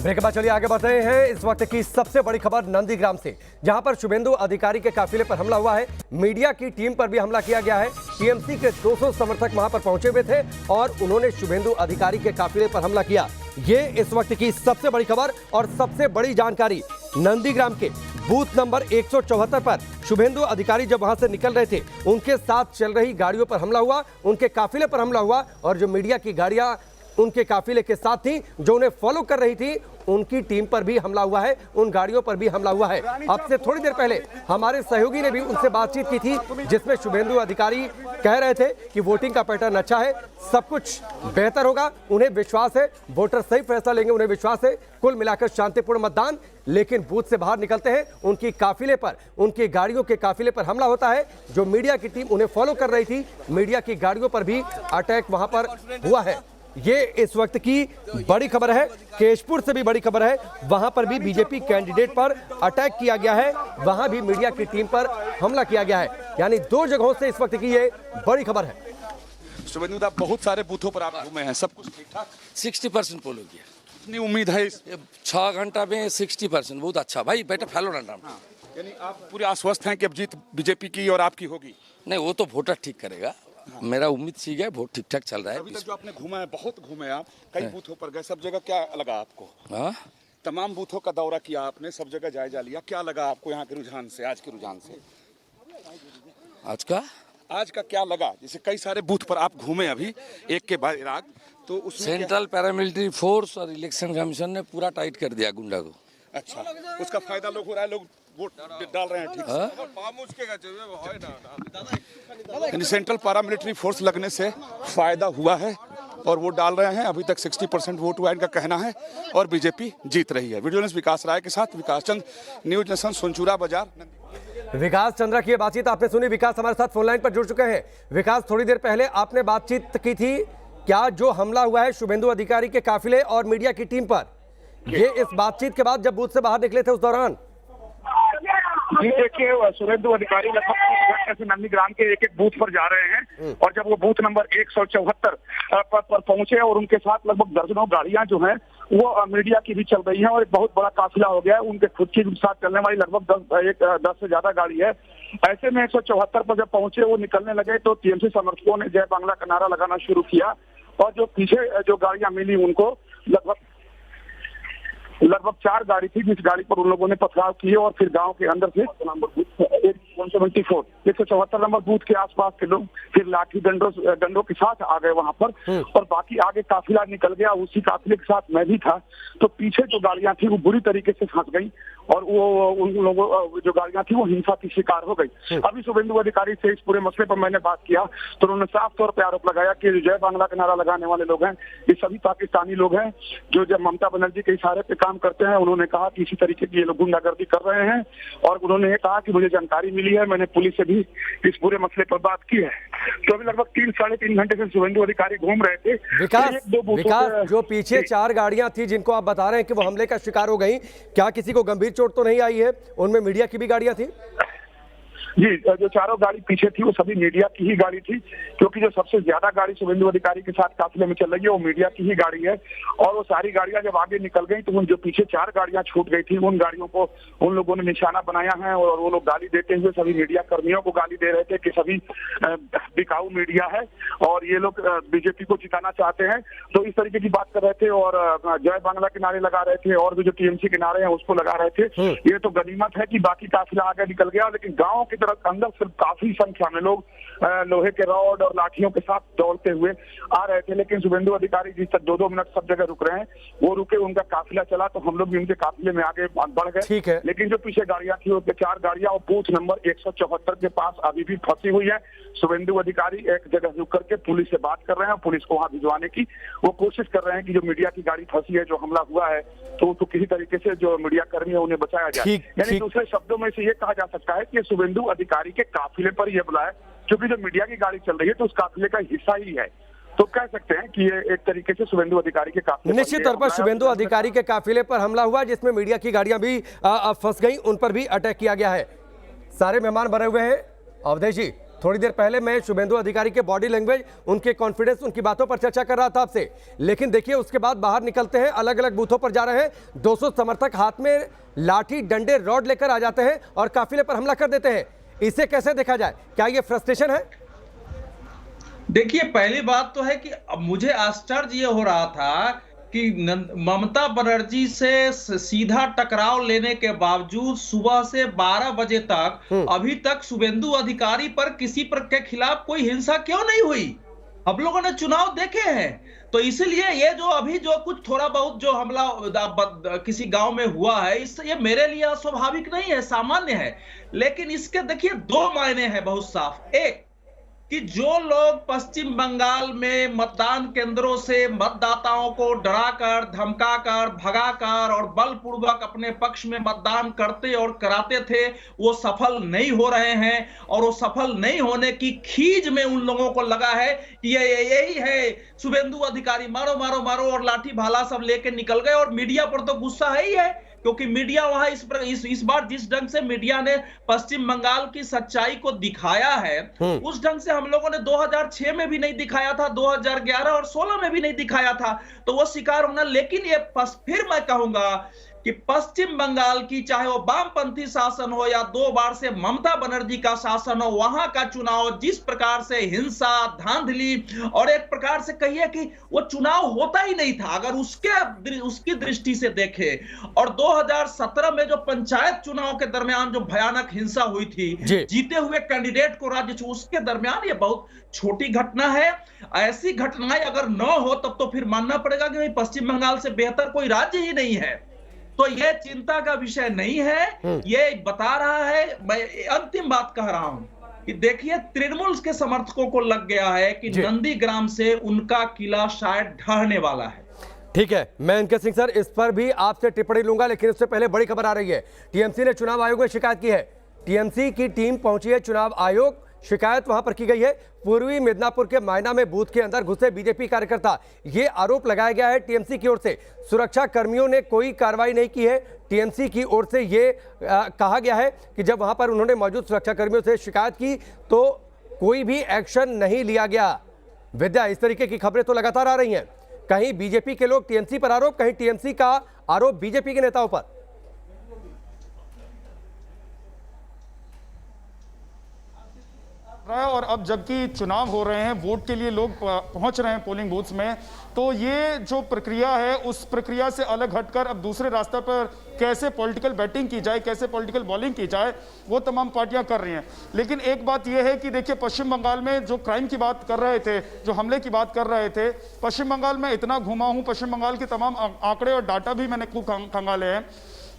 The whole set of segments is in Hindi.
ब्रेक के बाद चलिए आगे बढ़ रहे हैं। इस वक्त की सबसे बड़ी खबर नंदीग्राम से, जहां पर शुभेंदु अधिकारी के काफिले पर हमला हुआ है। मीडिया की टीम पर भी हमला किया गया है। टीएमसी के 200 समर्थक वहां पर पहुंचे हुए थे और उन्होंने शुभेंदु अधिकारी के काफिले पर हमला किया। ये इस वक्त की सबसे बड़ी खबर और सबसे बड़ी जानकारी। नंदीग्राम के बूथ नंबर 174 पर शुभेंदु अधिकारी जब वहां से निकल रहे थे, उनके साथ चल रही गाड़ियों पर हमला हुआ, उनके काफिले पर हमला हुआ और जो मीडिया की गाड़ियां उनके काफिले के साथ थी, जो उन्हें फॉलो कर रही थी, उनकी टीम पर भी हमला हुआ है, उन गाड़ियों पर भी हमला हुआ है। अब से थोड़ी देर पहले हमारे सहयोगी ने भी उनसे बातचीत की थी, जिसमें शुभेंदु अधिकारी कह रहे थे कि वोटिंग का पैटर्न अच्छा है, सब कुछ बेहतर होगा, उन्हें विश्वास है, वोटर सही फैसला लेंगे, उन्हें विश्वास है, कुल मिलाकर शांतिपूर्ण मतदान। लेकिन बूथ से बाहर निकलते हैं, उनकी काफिले पर, उनकी गाड़ियों के काफिले पर हमला होता है। जो मीडिया की टीम उन्हें फॉलो कर रही थी, मीडिया की गाड़ियों पर भी अटैक वहां पर हुआ है। ये इस वक्त की बड़ी खबर है। केशपुर से भी बड़ी खबर है, वहां पर भी बीजेपी कैंडिडेट पर अटैक किया गया है, वहां भी मीडिया की टीम पर हमला किया गया है। यानी दो जगहों से इस वक्त की ये बड़ी खबर है। शुभेंदु साहब, बहुत सारे बूथों पर आप घूमे हैं, सब कुछ ठीक ठाक? 60% पोल हो गया। कितनी उम्मीद है इस 6 घंटा में 60%? बहुत अच्छा भाई, बेटा फैलो ना नाम। यानी आप पूरे आश्वस्त हैं कि अब जीत बीजेपी की और आपकी होगी? नहीं, वो तो वोटर ठीक करेगा। मेरा उम्मीद सी है, वोट ठीक ठाक चल रहा है। अभी तक जो आपने घूमा है, बहुत घूमे आप, कई बूथों पर गए, सब जगह क्या लगा आपको? हाँ, तमाम बूथों का दौरा किया आपने, सब जगह जायजा लिया, क्या लगा आपको यहाँ के रुझान से, आज के रुझान से? आज का क्या लगा? जैसे कई सारे बूथ पर आप घूमे अभी एक के बाद एक, तो उसमें सेंट्रल पैरामिलिट्री फोर्स और इलेक्शन कमीशन ने पूरा टाइट कर दिया गुंडा को। अच्छा, उसका फायदा लोग हो रहा है, लोग वोट डाल रहे हैं ठीक से। यानी सेंट्रल पैरामिलिट्री फोर्स लगने से फायदा हुआ है और वोट डाल रहे हैं। अभी तक 60% वोट हुआ इनका कहना है और बीजेपी जीत रही है। वीडियो जर्नलिस्ट विकास राय के साथ विकास चंद, न्यूज नेशन, सोनचूरा बाजार। विकास चंद्रा की बातचीत आपने सुनी। विकास हमारे साथ फोन लाइन पर जुड़ चुके हैं। विकास, थोड़ी देर पहले आपने बातचीत की थी, क्या जो हमला हुआ है शुभेंदु अधिकारी के काफिले और मीडिया की टीम पर, ये इस बातचीत के बाद जब बूथ से बाहर निकले थे उस दौरान? जी देखिए, शुभेंदु अधिकारी लगभग से नंदीग्राम के एक एक बूथ पर जा रहे हैं और जब वो बूथ नंबर 174 पर पहुंचे और उनके साथ लगभग दर्जनों गाड़ियां जो हैं वो मीडिया की भी चल रही हैं और एक बहुत बड़ा काफिला हो गया है। उनके खुद की साथ चलने वाली लगभग 10 से ज्यादा गाड़ी है। ऐसे में 174 पर जब पहुंचे, वो निकलने लगे तो टीएमसी समर्थकों ने जय बांग्ला का नारा लगाना शुरू किया और जो पीछे जो गाड़ियां मिली उनको लगभग 4 गाड़ी थी, जिस गाड़ी पर उन लोगों ने पथराव किए और फिर गांव के अंदर से 174 नंबर बूथ के आसपास के लोग फिर लाठी डंडों के साथ आ गए वहां पर और बाकी आगे काफिला निकल गया। उसी काफिले के साथ मैं भी था, तो पीछे जो गाड़ियां थी वो बुरी तरीके से फंस गई और वो उन लोगों जो गाड़ियां थी वो हिंसा की शिकार हो गई। अभी शुभेंदु अधिकारी से इस पूरे मसले पर मैंने बात किया तो उन्होंने साफ तौर पर आरोप लगाया कि जय बांग्ला का नारा लगाने वाले लोग हैं, ये सभी पाकिस्तानी लोग हैं जो जब ममता बनर्जी के इशारे पे काम करते हैं। उन्होंने कहा कि इसी तरीके की ये लोग गुंडागर्दी कर रहे हैं और उन्होंने ये कहा कि मुझे जानकारी मिली है, मैंने पुलिस से भी इस पूरे मसले पर बात की है। तो अभी लगभग 3-3.5 घंटे से शुभेंदु अधिकारी घूम रहे थे। विकास, जो पीछे 4 गाड़ियां थी जिनको आप बता रहे हैं कि वो हमले का शिकार हो गई, क्या किसी को गंभीर चोट तो नहीं आई है? उनमें मीडिया की भी गाड़ियां थी? जी, जो चारों गाड़ी पीछे थी वो सभी मीडिया की ही गाड़ी थी, क्योंकि जो सबसे ज्यादा गाड़ी शुभेंदु अधिकारी के साथ काफिले में चल रही है वो मीडिया की ही गाड़ी है और वो सारी गाड़ियां जब आगे निकल गई तो उन जो पीछे 4 गाड़ियां छूट गई थी उन गाड़ियों को उन लोगों ने निशाना बनाया है और वो लोग गाली देते हुए सभी मीडिया कर्मियों को गाली दे रहे थे कि सभी बिकाऊ मीडिया है और ये लोग बीजेपी को जिताना चाहते हैं। तो इस तरीके की बात कर रहे थे और जय बांग्ला के नारे लगा रहे थे और भी जो टीएमसी के नारे हैं उसको लगा रहे थे। ये तो गनीमत है कि बाकी काफिला आगे निकल गया, लेकिन गाँव की तरफ अंदर सिर्फ काफी संख्या में लोग लोहे के रॉड और लाठियों के साथ दौड़ते हुए आ रहे थे। लेकिन शुभेंदु अधिकारी जिस तक 2-2 मिनट सब जगह रुक रहे हैं वो रुके, उनका काफिला चला तो हम लोग भी उनके काफिले में आगे बढ़ गए। लेकिन जो पीछे गाड़ियां थी वो 4 गाड़ियां और बूथ नंबर 174 के पास अभी भी फंसी हुई है। शुभेंदु अधिकारी एक जगह रुक करके पुलिस से बात कर रहे हैं, पुलिस को वहां भिजवाने की वो कोशिश कर रहे हैं कि जो मीडिया की गाड़ी फंसी है, जो हमला हुआ है, तो किसी तरीके से जो मीडिया कर्मी है उन्हें बचाया जाए। यानी दूसरे शब्दों में से ये कहा जा सकता है कि शुभेंदु अधिकारी के काफिले पर यह बुलाया, क्योंकि जो मीडिया की गाड़ी चल रही है तो उस काफिले का हिस्सा ही है। तो कह सकते हैं कि ये एक तरीके से शुभेंदु अधिकारी के काफिले, निश्चित तौर पर शुभेंदु अधिकारी के काफिले पर हमला हुआ जिसमें मीडिया की गाड़ियां भी फंस गई, उन पर भी अटैक किया गया है। सारे मेहमान बने हुए हैं। अवधेश जी, थोड़ी देर पहले मैं शुभेंदु अधिकारी के बॉडी लैंग्वेज, उनके कॉन्फिडेंस, उनकी बातों पर चर्चा कर रहा था आपसे, लेकिन देखिए उसके बाद बाहर निकलते हैं, अलग अलग बूथों पर जा रहे हैं, 200 समर्थक हाथ में लाठी डंडे रॉड लेकर आ जाते हैं और काफिले पर हमला कर देते हैं। इसे कैसे देखा जाए? क्या ये फ्रस्ट्रेशन है? देखिए, पहली बात तो है कि मुझे आश्चर्य ये हो रहा था कि ममता बनर्जी से सीधा टकराव लेने के बावजूद सुबह से 12 बजे तक अभी तक शुभेंदु अधिकारी पर किसी पर के खिलाफ कोई हिंसा क्यों नहीं हुई? हम लोगों ने चुनाव देखे हैं, तो इसलिए ये जो अभी जो कुछ थोड़ा बहुत जो हमला किसी गांव में हुआ है, इससे ये मेरे लिए अस्वाभाविक नहीं है, सामान्य है। लेकिन इसके देखिए दो मायने हैं बहुत साफ। एक कि जो लोग पश्चिम बंगाल में मतदान केंद्रों से मतदाताओं को डराकर, धमकाकर, भगाकर और बलपूर्वक अपने पक्ष में मतदान करते और कराते थे, वो सफल नहीं हो रहे हैं। और वो सफल नहीं होने की खीज में उन लोगों को लगा है कि ये यही है शुभेंदु अधिकारी, मारो मारो मारो, और लाठी भाला सब लेके निकल गए। और मीडिया पर तो गुस्सा है ही है, क्योंकि मीडिया वहां इस बार जिस ढंग से मीडिया ने पश्चिम बंगाल की सच्चाई को दिखाया है, उस ढंग से हम लोगों ने 2006 में भी नहीं दिखाया था, 2011 और 16 में भी नहीं दिखाया था। तो वो शिकार होना। लेकिन ये फिर मैं कहूंगा कि पश्चिम बंगाल की, चाहे वो वामपंथी शासन हो या 2 बार से ममता बनर्जी का शासन हो, वहां का चुनाव जिस प्रकार से हिंसा, धांधली और एक प्रकार से कहिए कि वो चुनाव होता ही नहीं था अगर उसकी दृष्टि से देखे। और 2017 में जो पंचायत चुनाव के दरमियान जो भयानक हिंसा हुई थी, जीते हुए कैंडिडेट को राज्य, उसके दरमियान ये बहुत छोटी घटना है। ऐसी घटनाएं अगर न हो तब तो फिर मानना पड़ेगा कि पश्चिम बंगाल से बेहतर कोई राज्य ही नहीं है। तो यह चिंता का विषय नहीं है, ये बता रहा है। मैं अंतिम बात कह रहा हूं कि देखिए, तृणमूल के समर्थकों को लग गया है कि नंदीग्राम से उनका किला शायद ढहने वाला है। ठीक है, मैं इनके सिंह सर इस पर भी आपसे टिप्पणी लूंगा, लेकिन इससे पहले बड़ी खबर आ रही है। टीएमसी ने चुनाव आयोग में शिकायत की है। टीएमसी की टीम पहुंची है चुनाव आयोग, शिकायत वहां पर की गई है। पूर्वी मिदनापुर के मायना में बूथ के अंदर घुसे बीजेपी कार्यकर्ता, ये आरोप लगाया गया है टीएमसी की ओर से। सुरक्षा कर्मियों ने कोई कार्रवाई नहीं की है। टीएमसी की ओर से ये कहा गया है कि जब वहां पर उन्होंने मौजूद सुरक्षा कर्मियों से शिकायत की तो कोई भी एक्शन नहीं लिया गया। विद्या, इस तरीके की खबरें तो लगातार आ रही हैं, कहीं बीजेपी के लोग टीएमसी पर आरोप, कहीं टीएमसी का आरोप बीजेपी के नेताओं पर। और अब जबकि चुनाव हो रहे हैं, वोट के लिए लोग पहुंच रहे हैं पोलिंग बूथ्स में, तो ये जो प्रक्रिया है उस प्रक्रिया से अलग हटकर अब दूसरे रास्ते पर कैसे पॉलिटिकल बैटिंग की जाए, कैसे पॉलिटिकल बॉलिंग की जाए, वो तमाम पार्टियां कर रही हैं। लेकिन एक बात यह है कि देखिए, पश्चिम बंगाल में जो क्राइम की बात कर रहे थे, जो हमले की बात कर रहे थे, पश्चिम बंगाल में इतना घुमा हूं, पश्चिम बंगाल के तमाम आंकड़े और डाटा भी मैंने खूब खंगाले हैं,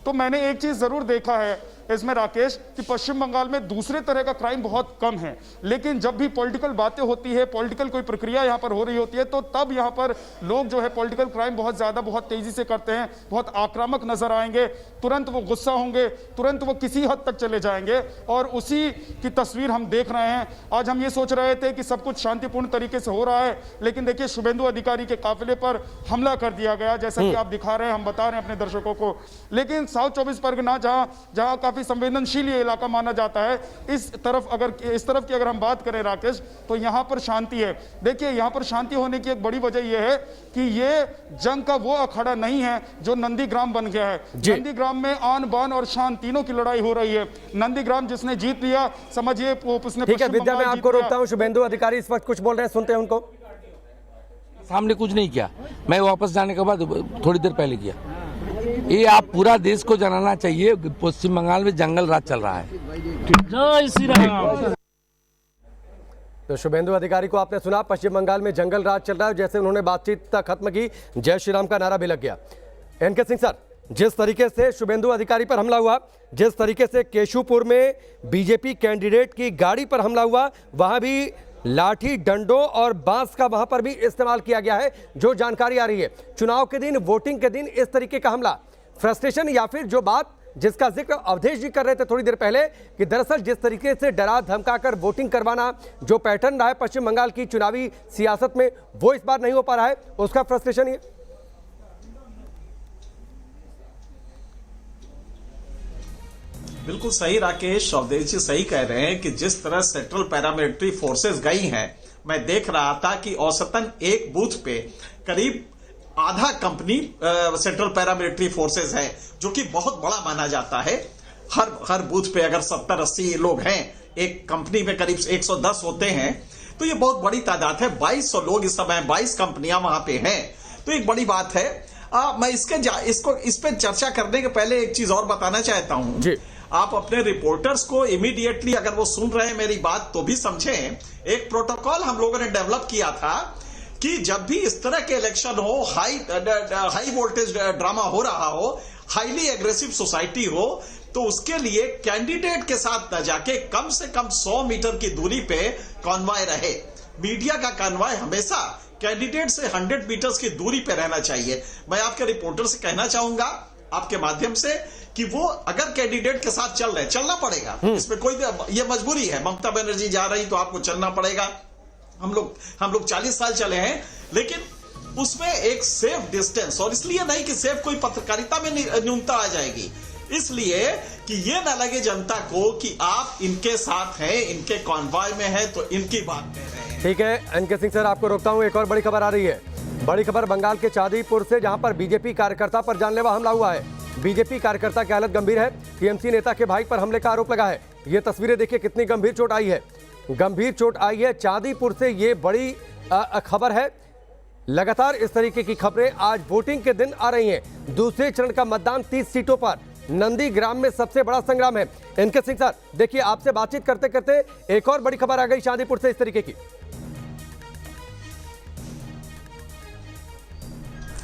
तो मैंने एक चीज जरूर देखा है इसमें राकेश, कि पश्चिम बंगाल में दूसरे तरह का क्राइम बहुत कम है। लेकिन जब भी पॉलिटिकल बातें होती है, पॉलिटिकल कोई प्रक्रिया यहाँ पर हो रही होती है, तो तब यहाँ पर लोग जो है पॉलिटिकल क्राइम बहुत ज्यादा, बहुत तेजी से करते हैं, बहुत आक्रामक नजर आएंगे, तुरंत वो गुस्सा होंगे, तुरंत वो किसी हद तक चले जाएंगे। और उसी की तस्वीर हम देख रहे हैं। आज हम ये सोच रहे थे कि सब कुछ शांतिपूर्ण तरीके से हो रहा है, लेकिन देखिए शुभेंदु अधिकारी के काफिले पर हमला कर दिया गया, जैसा कि आप दिखा रहे हैं, हम बता रहे हैं अपने दर्शकों को। लेकिन साउथ 24 परगना, जहां काफी संवेदनशील ये इलाका माना जाता है, इस तरफ की अगर हम बात करें राकेश, तो यहां पर शांति है। देखिए, यहां पर शांति होने की एक बड़ी वजह यह है कि ये जंग का वो अखाड़ा नहीं है जो नंदीग्राम बन गया है। नंदीग्राम में आन बान और शान तीनों की लड़ाई हो रही है। नंदीग्राम जिसने जीत लिया, समझिए उसने। ठीक है विद्या, मैं आपको रोकता हूं। शुभेंदु अधिकारी इस वक्त कुछ बोल रहे हैं, सुनते हैं उनको। सामने कुछ नहीं किया, मैं वापस जाने के बाद थोड़ी देर पहले किया। ये आप पूरा देश को जानना चाहिए, पश्चिम बंगाल में जंगल राज चल रहा है। जय श्री राम। तो शुभेंदु अधिकारी को आपने सुना, पश्चिम बंगाल में जंगल राज चल रहा है। जैसे उन्होंने बातचीत खत्म की, जय श्री राम का नारा भी लग गया। एनके सिंह सर, जिस तरीके से शुभेंदु अधिकारी पर हमला हुआ, जिस तरीके से केशुपुर में बीजेपी कैंडिडेट की गाड़ी पर हमला हुआ, वहां भी लाठी डंडों और बांस का वहां पर भी इस्तेमाल किया गया है, जो जानकारी आ रही है। चुनाव के दिन, वोटिंग के दिन इस तरीके का हमला, फ्रस्ट्रेशन या फिर जो बात जिसका जिक्र अवधेश जी कर रहे थे थोड़ी देर पहले, कि दरअसल जिस तरीके से डरा धमकाकर वोटिंग करवाना जो पैटर्न रहा है पश्चिम बंगाल की चुनावी सियासत में, वो इस बार नहीं हो पा रहा है, उसका फ्रस्ट्रेशन ये। बिल्कुल सही राकेश अवधेश जी सही कह रहे हैं कि जिस तरह सेंट्रल पैरामिलिट्री फोर्सेस गई हैं, मैं देख रहा था कि औसतन एक बूथ पे करीब आधा कंपनी सेंट्रल पैरामिलिट्री फोर्सेस है, जो कि बहुत बड़ा माना जाता है। हर बूथ पे अगर 70-80 लोग हैं, एक कंपनी में करीब 110 होते हैं, तो ये बहुत बड़ी तादाद है। 2200 लोग इस समय 22 कंपनियां वहां पे हैं, तो एक बड़ी बात है। मैं इस पे चर्चा करने के पहले एक चीज और बताना चाहता हूं। आप अपने रिपोर्टर्स को इमीडिएटली, अगर वो सुन रहे हैं मेरी बात, तो भी समझें। एक प्रोटोकॉल हम लोगों ने डेवलप किया था कि जब भी इस तरह के इलेक्शन हो, हाई वोल्टेज ड्रामा हो रहा हो, हाईली एग्रेसिव सोसाइटी हो, तो उसके लिए कैंडिडेट के साथ न जाके कम से कम 100 मीटर की दूरी पे कॉन्वॉय रहे। मीडिया का कॉन्वॉय हमेशा कैंडिडेट से 100 मीटर्स की दूरी पे रहना चाहिए। मैं आपके रिपोर्टर से कहना चाहूंगा आपके माध्यम से कि वो अगर कैंडिडेट के साथ चल रहे, चलना पड़ेगा, इसमें कोई, ये मजबूरी है। ममता बनर्जी जा रही तो आपको चलना पड़ेगा। हम लोग 40 साल चले हैं, लेकिन उसमें एक सेफ डिस्टेंस, और इसलिए नहीं कि सेफ कोई पत्रकारिता में न्यूनता आ जाएगी, इसलिए कि ये ना लगे जनता को कि आप इनके साथ हैं, इनके कॉन्वॉय में हैं, तो इनकी बात कह रहे हैं। ठीक है एनके सिंह सर, आपको रोकता हूं। एक और बड़ी खबर आ रही है। बड़ी खबर बंगाल के चांदीपुर से, जहां पर बीजेपी कार्यकर्ता पर जानलेवा हमला हुआ है। बीजेपी कार्यकर्ता की हालत गंभीर है। टीएमसी नेता के भाई पर हमले का आरोप लगा है। ये तस्वीरें देखिए, कितनी गंभीर चोट आई है। गंभीर चोट आई है चांदीपुर से, ये बड़ी खबर है। लगातार इस तरीके की खबरें आज वोटिंग के दिन आ रही हैं। दूसरे चरण का मतदान 30 सीटों पर, नंदीग्राम में सबसे बड़ा संग्राम है। एनके सिंह सर, देखिए आपसे बातचीत करते करते एक और बड़ी खबर आ गई चांदीपुर से इस तरीके की।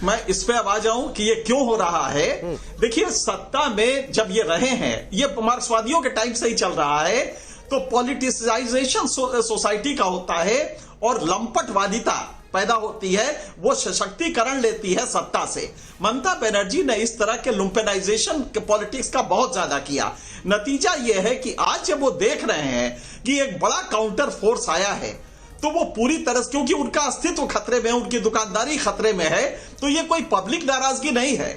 मैं इस पे अब आ जाऊं कि ये क्यों हो रहा है। देखिए, सत्ता में जब ये रहे हैं, ये मार्क्सवादियों के टाइम से ही चल रहा है, तो पॉलिटिसाइजेशन सोसाइटी का होता है और लंपटवादिता पैदा होती है, वो सशक्तिकरण लेती है सत्ता से। ममता बनर्जी ने इस तरह के लुम्पेनाइजेशन के पॉलिटिक्स का बहुत ज्यादा किया। नतीजा यह है कि आज जब वो देख रहे हैं कि एक बड़ा काउंटर फोर्स आया है, तो वो पूरी तरह से, क्योंकि उनका अस्तित्व खतरे में है, उनकी दुकानदारी खतरे में है, तो ये कोई पब्लिक नाराजगी नहीं है,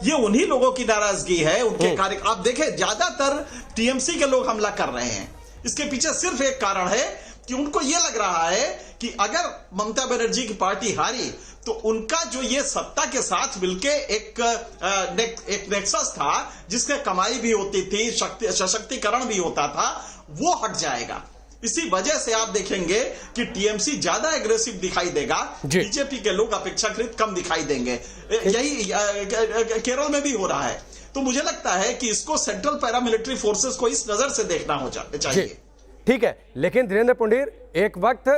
ये उन्हीं लोगों की नाराजगी है, उनके कार्य। आप देखें, ज्यादातर टीएमसी के लोग हमला कर रहे हैं। इसके पीछे सिर्फ एक कारण है कि उनको यह लग रहा है कि अगर ममता बनर्जी की पार्टी हारी, तो उनका जो ये सत्ता के साथ मिलके एक नेक्सस था, जिसके कमाई भी होती थी, सशक्तिकरण भी होता था, वो हट जाएगा। इसी वजह से आप देखेंगे कि टीएमसी ज्यादा एग्रेसिव दिखाई देगा, बीजेपी के लोग अपेक्षाकृत कम दिखाई देंगे। यही केरल में भी हो रहा है। तो मुझे लगता है कि इसको सेंट्रल पैरामिलिट्री फोर्सेस को इस नजर से देखना हो चाहिए। ठीक है, लेकिन धीरेन्द्र पुंडीर, एक वक्त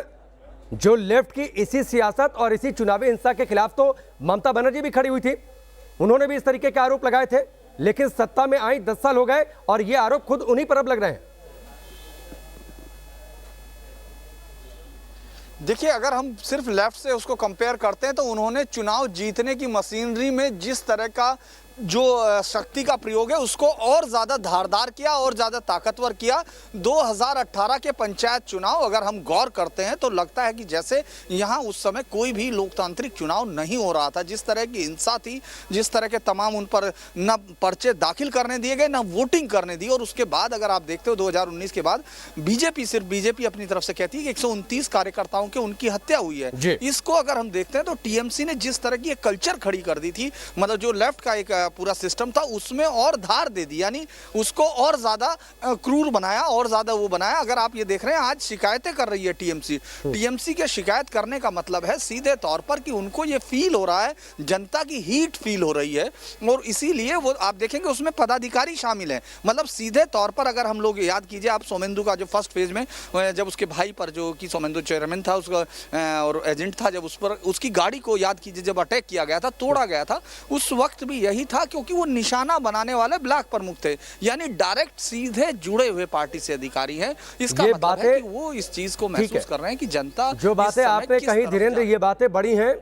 जो लेफ्ट की इसी सियासत और इसी चुनावी हिंसा के खिलाफ तो ममता बनर्जी भी खड़ी हुई थी, उन्होंने भी इस तरीके के आरोप लगाए थे, लेकिन सत्ता में आई 10 साल हो गए और ये आरोप खुद उन्हीं पर अब लग रहे हैं। देखिए, अगर हम सिर्फ लेफ्ट से उसको कंपेयर करते हैं, तो उन्होंने चुनाव जीतने की मशीनरी में जिस तरह का जो शक्ति का प्रयोग है उसको और ज़्यादा धारदार किया और ज़्यादा ताकतवर किया। 2018 के पंचायत चुनाव अगर हम गौर करते हैं तो लगता है कि जैसे यहाँ उस समय कोई भी लोकतांत्रिक चुनाव नहीं हो रहा था। जिस तरह की हिंसा थी, जिस तरह के तमाम उन पर न पर्चे दाखिल करने दिए गए, न वोटिंग करने दी। और उसके बाद अगर आप देखते हो 2019 के बाद सिर्फ बीजेपी अपनी तरफ से कहती है कि 129 कार्यकर्ताओं के उनकी हत्या हुई है। इसको अगर हम देखते हैं तो टीएमसी ने जिस तरह की एक कल्चर खड़ी कर दी थी, मतलब जो लेफ्ट का एक पूरा सिस्टम था, उसमें और धार दे दी, यानी उसको और ज्यादा क्रूर बनाया और ज्यादा वो बनाया। अगर आप ये देख रहे हैं, आज शिकायतें कर रही है टीएमसी के शिकायत करने का मतलब है सीधे तौर पर कि उनको ये फील हो रहा है, जनता की हीट फील हो रही है, और इसीलिए वो आप देखेंगे उसमें पदाधिकारी शामिल हैं। मतलब सीधे तौर पर अगर हम लोग याद कीजिए, आप सोमेंदु का जो फर्स्ट फेज में जब उसके भाई पर, जो कि सोमेंदु चेयरमैन था उसका और एजेंट था, जब उस पर उसकी गाड़ी को याद कीजिए जब अटैक किया गया था, तोड़ा गया था, उस वक्त भी यही था, क्योंकि वो निशाना बनाने वाले ब्लॉक प्रमुख थे, यानी डायरेक्ट सीधे जुड़े हुए पार्टी से अधिकारी हैं। इसका मतलब है कि वो इस चीज को महसूस कर रहे हैं कि जनता, जो बातें आपने कही धीरेन्द्र, ये बातें बड़ी हैं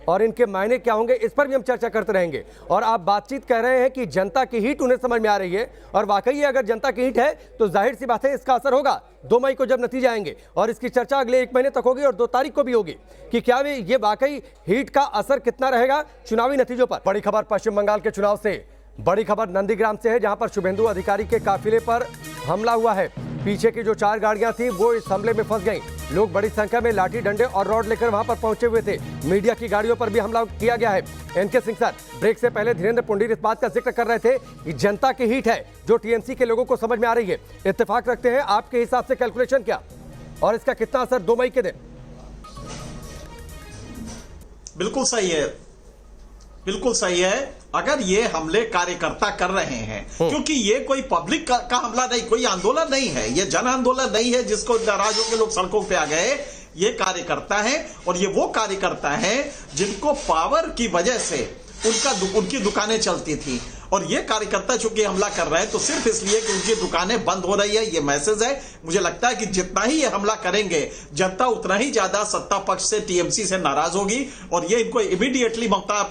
और इनके मायने क्या होंगे, इस पर भी हम चर्चा करते रहेंगे। और आप बातचीत कह रहे हैं कि जनता की हीट उन्हें समझ में आ रही है, और वाकई अगर जनता की हीट है तो जाहिर सी बात है इसका असर होगा 2 मई को जब नतीजे आएंगे, और इसकी चर्चा अगले 1 महीने तक होगी और 2 तारीख को भी होगी कि क्या ये वाकई हीट का असर कितना रहेगा चुनावी नतीजों पर। बड़ी खबर पश्चिम बंगाल के चुनाव से, बड़ी खबर नंदीग्राम से है, जहां पर शुभेंदु अधिकारी के काफिले पर हमला हुआ है। पीछे की जो 4 गाड़ियां थी वो इस हमले में फंस गईं। लोग बड़ी संख्या में लाठी डंडे और रॉड लेकर वहां पर पहुंचे हुए थे। मीडिया की गाड़ियों पर भी हमला किया गया है। एनके सिंह सर, ब्रेक से पहले धीरेन्द्र पुंडीर इस बात का जिक्र कर रहे थे कि जनता की हीट है जो टीएमसी के लोगों को समझ में आ रही है। इत्तेफाक रखते हैं, आपके हिसाब से कैलकुलेशन क्या और इसका कितना असर 2 मई के दिन? बिल्कुल सही है, बिल्कुल सही है। अगर ये हमले कार्यकर्ता कर रहे हैं, क्योंकि ये कोई पब्लिक का हमला नहीं, कोई आंदोलन नहीं है, ये जन आंदोलन नहीं है जिसको नाराज होकर लोग सड़कों पे आ गए। ये कार्यकर्ता है और ये वो कार्यकर्ता है जिनको पावर की वजह से उनकी दुकानें चलती थी, और ये कार्यकर्ता चूंकि हमला कर रहे हैं तो सिर्फ इसलिए कि उनकी दुकानें बंद हो रही है, ये मैसेज है। मुझे लगता है कि जितना ही ये हमला करेंगे जनता उतना ही ज्यादा सत्ता पक्ष से, टीएमसी से नाराज होगी, और ये इनको इमीडिएटली ममता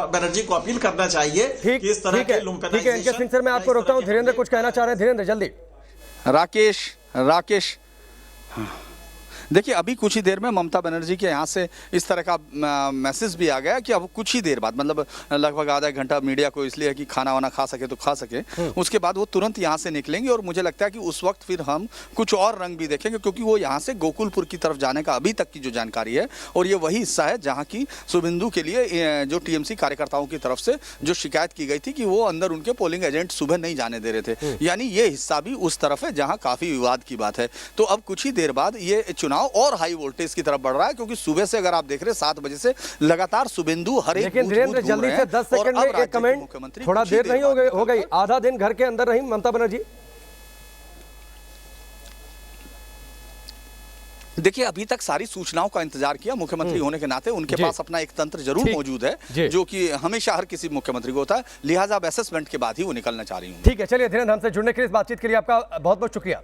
बनर्जी को अपील करना चाहिए कि इस तरह के लुम्पेनाइजेशन। एनके सिंह सर, मैं आपको रोकता हूं, धीरेन्द्र कुछ कहना चाह रहे हैं। धीरेन्द्र जल्दी। राकेश देखिए, अभी कुछ ही देर में ममता बनर्जी के यहाँ से इस तरह का मैसेज भी आ गया कि अब कुछ ही देर बाद, मतलब लगभग आधा घंटा मीडिया को इसलिए है कि खाना वाना खा सके तो खा सके, उसके बाद वो तुरंत यहाँ से निकलेंगे। और मुझे लगता है कि उस वक्त फिर हम कुछ और रंग भी देखेंगे, क्योंकि वो यहाँ से गोकुलपुर की तरफ जाने का अभी तक की जो जानकारी है, और ये वही हिस्सा है जहाँ की शुभेंदु के लिए जो टीएमसी कार्यकर्ताओं की तरफ से जो शिकायत की गई थी कि वो अंदर उनके पोलिंग एजेंट सुबह नहीं जाने दे रहे थे, यानी ये हिस्सा भी उस तरफ है जहाँ काफी विवाद की बात है। तो अब कुछ ही देर बाद ये चुनाव और हाई वोल्टेज की तरफ बढ़ रहा है, क्योंकि सुबह से अगर आप देख रहे हैं 7 बजे से लगातार शुभेंदु हर एक लेकिन धीरेन्द्र जल्दी से 10 सेकंड में एक कमेंट, थोड़ा देर नहीं हो गई, आधा दिन घर के अंदर रही ममता बनर्जी। देखिए, अभी तक सारी सूचनाओं का इंतजार किया। मुख्यमंत्री होने के नाते उनके पास अपना एक तंत्र जरूर मौजूद है, जो कि हमेशा हर किसी मुख्यमंत्री को होता है, लिहाजा अब असेसमेंट के बाद ही वो निकलना चाह रही हूँ। ठीक है, चलिए धीरेन्द्र, हमसे जुड़ने के लिए, इस बातचीत के लिए आपका बहुत बहुत शुक्रिया।